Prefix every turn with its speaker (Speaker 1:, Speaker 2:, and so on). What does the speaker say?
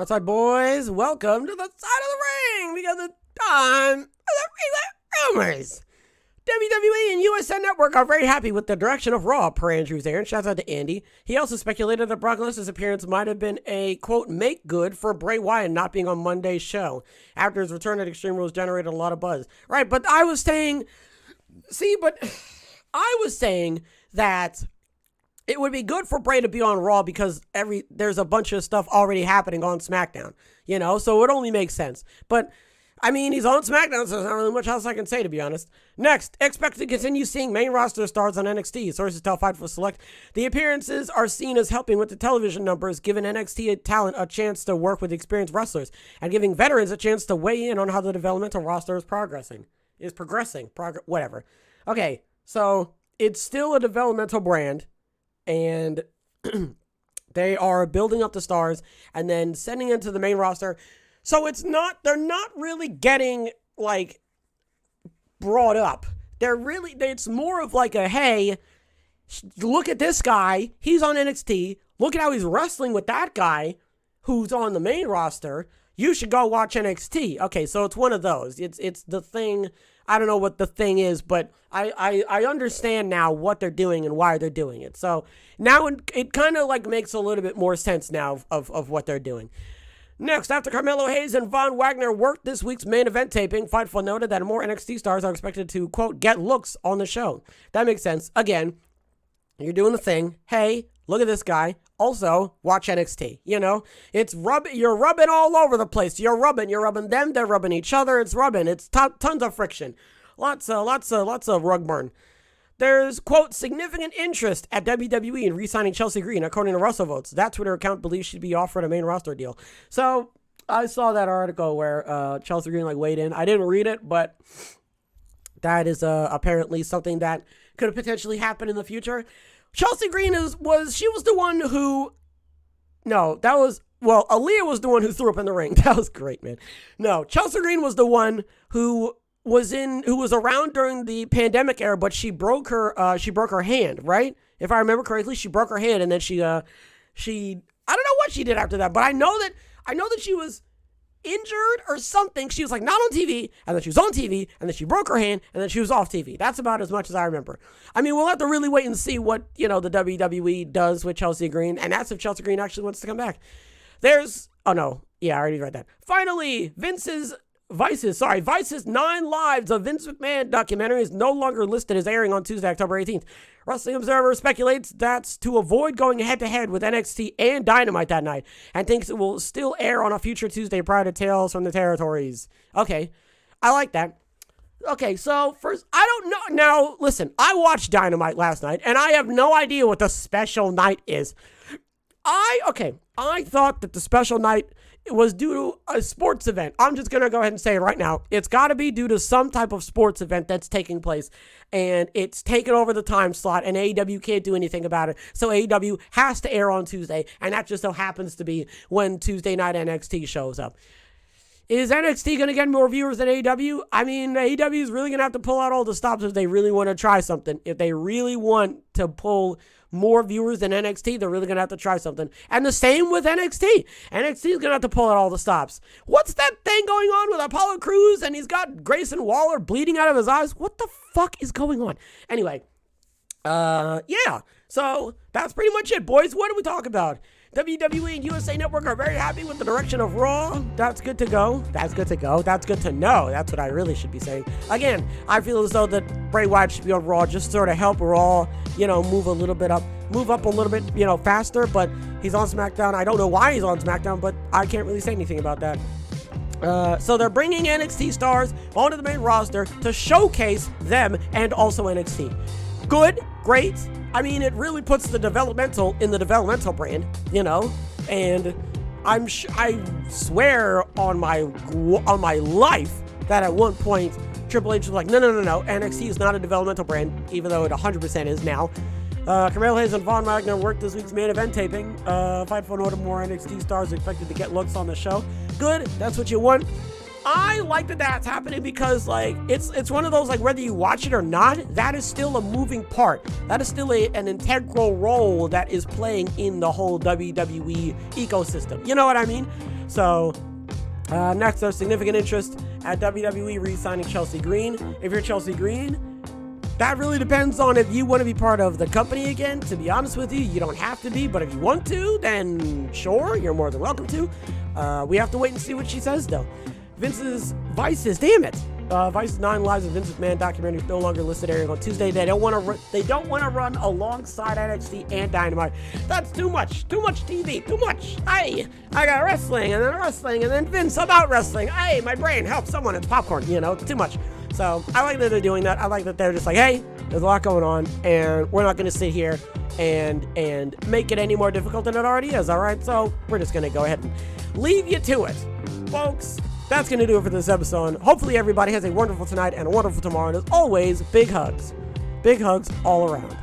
Speaker 1: Outside boys, welcome to the side of the ring because it's time for the rumors. WWE and USA Network are very happy with the direction of Raw, per Andrew's Aaron. Shouts out to Andy. He also speculated that Brock Lesnar's appearance might have been a, quote, make good for Bray Wyatt not being on Monday's show. After his return at Extreme Rules generated a lot of buzz. Right, but I was saying that it would be good for Bray to be on Raw because there's a bunch of stuff already happening on SmackDown, so it only makes sense. But, I mean, he's on SmackDown, so there's not really much else I can say, to be honest. Next, expect to continue seeing main roster stars on NXT. Sources tell Fightful Select. The appearances are seen as helping with the television numbers, giving NXT talent a chance to work with experienced wrestlers, and giving veterans a chance to weigh in on how the developmental roster is progressing. Whatever. Okay, so it's still a developmental brand, and they are building up the stars and then sending into the main roster. So they're not really getting brought up. It's more of like a, hey, look at this guy. He's on NXT. Look at how he's wrestling with that guy who's on the main roster. You should go watch NXT. Okay, so it's one of those. It's the thing. I don't know what the thing is, but I understand now what they're doing and why they're doing it. So now it kind of makes a little bit more sense now of what they're doing. Next, after Carmelo Hayes and Von Wagner worked this week's main event taping, Fightful noted that more NXT stars are expected to, quote, get looks on the show. That makes sense. Again, you're doing the thing. Hey, look at this guy. Also, watch NXT. You're rubbing all over the place. You're rubbing them. They're rubbing each other. It's rubbing. It's tons of friction. Lots of rug burn. There's, quote, significant interest at WWE in re-signing Chelsea Green, according to Russell Votes. That Twitter account believes she'd be offered a main roster deal. So I saw that article where Chelsea Green weighed in. I didn't read it, but that is apparently something that could potentially happen in the future. Chelsea Green was the one who, Aaliyah was the one who threw up in the ring. That was great, man. No, Chelsea Green was the one who was around during the pandemic era, but she broke her hand, right? If I remember correctly, she broke her hand, and then she I don't know what she did after that, but I know that she was injured or something. She was not on TV, and then she was on TV, and then she broke her hand, and then she was off TV. That's about as much as I remember. I mean, we'll have to really wait and see what, the WWE does with Chelsea Green, and that's if Chelsea Green actually wants to come back. I already read that. Finally, Vice's 9 Lives of Vince McMahon documentary is no longer listed as airing on Tuesday, October 18th. Wrestling Observer speculates that's to avoid going head-to-head with NXT and Dynamite that night, and thinks it will still air on a future Tuesday prior to Tales from the Territories. Okay, I like that. Okay, so first, I don't know. Now, listen, I watched Dynamite last night, and I have no idea what the special night is. I thought that the special night was due to a sports event. I'm just going to go ahead and say it right now. It's got to be due to some type of sports event that's taking place, and it's taken over the time slot, and AEW can't do anything about it. So AEW has to air on Tuesday, and that just so happens to be when Tuesday night NXT shows up. Is NXT going to get more viewers than AEW? I mean, AEW is really going to have to pull out all the stops if they really want to try something. If they really want to pull more viewers than NXT, they're really going to have to try something. And the same with NXT. NXT is going to have to pull out all the stops. What's that thing going on with Apollo Crews and he's got Grayson Waller bleeding out of his eyes? What the fuck is going on? Anyway, yeah. So that's pretty much it, boys. What do we talk about? WWE and USA Network are very happy with the direction of Raw. That's good to go. That's good to go. That's good to know. That's what I really should be saying. Again, I feel as though that Bray Wyatt should be on Raw, just sort of help Raw, move up a little bit, faster. But he's on SmackDown. I don't know why he's on SmackDown, but I can't really say anything about that. So they're bringing NXT stars onto the main roster to showcase them and also NXT. Good, great. I mean, it really puts the developmental in the developmental brand, and I swear on my life that at one point Triple H was like, no, NXT is not a developmental brand, even though it 100% is now. Carmelo Hayes and Von Wagner worked this week's main event taping. Fightful noted more NXT stars expected to get looks on the show. Good, that's what you want. I like that that's happening because, it's one of those, whether you watch it or not, that is still a moving part. That is still an integral role that is playing in the whole WWE ecosystem. You know what I mean? So, next, there's significant interest at WWE re-signing Chelsea Green. If you're Chelsea Green, that really depends on if you want to be part of the company again. To be honest with you, you don't have to be, but if you want to, then sure, you're more than welcome to. We have to wait and see what she says, though. Vice's, damn it. Vice's 9 Lives of Vince McMahon documentary is no longer listed airing on Tuesday. They don't want to run alongside NXT and Dynamite. That's too much TV, too much. Hey, I got wrestling, and then Vince about wrestling. Hey, my brain, help someone, it's popcorn, too much. So I like that they're doing that. I like that they're just like, hey, there's a lot going on, and we're not going to sit here and make it any more difficult than it already is, all right? So we're just going to go ahead and leave you to it. Folks, that's going to do it for this episode. Hopefully everybody has a wonderful tonight and a wonderful tomorrow. And as always, big hugs. Big hugs all around.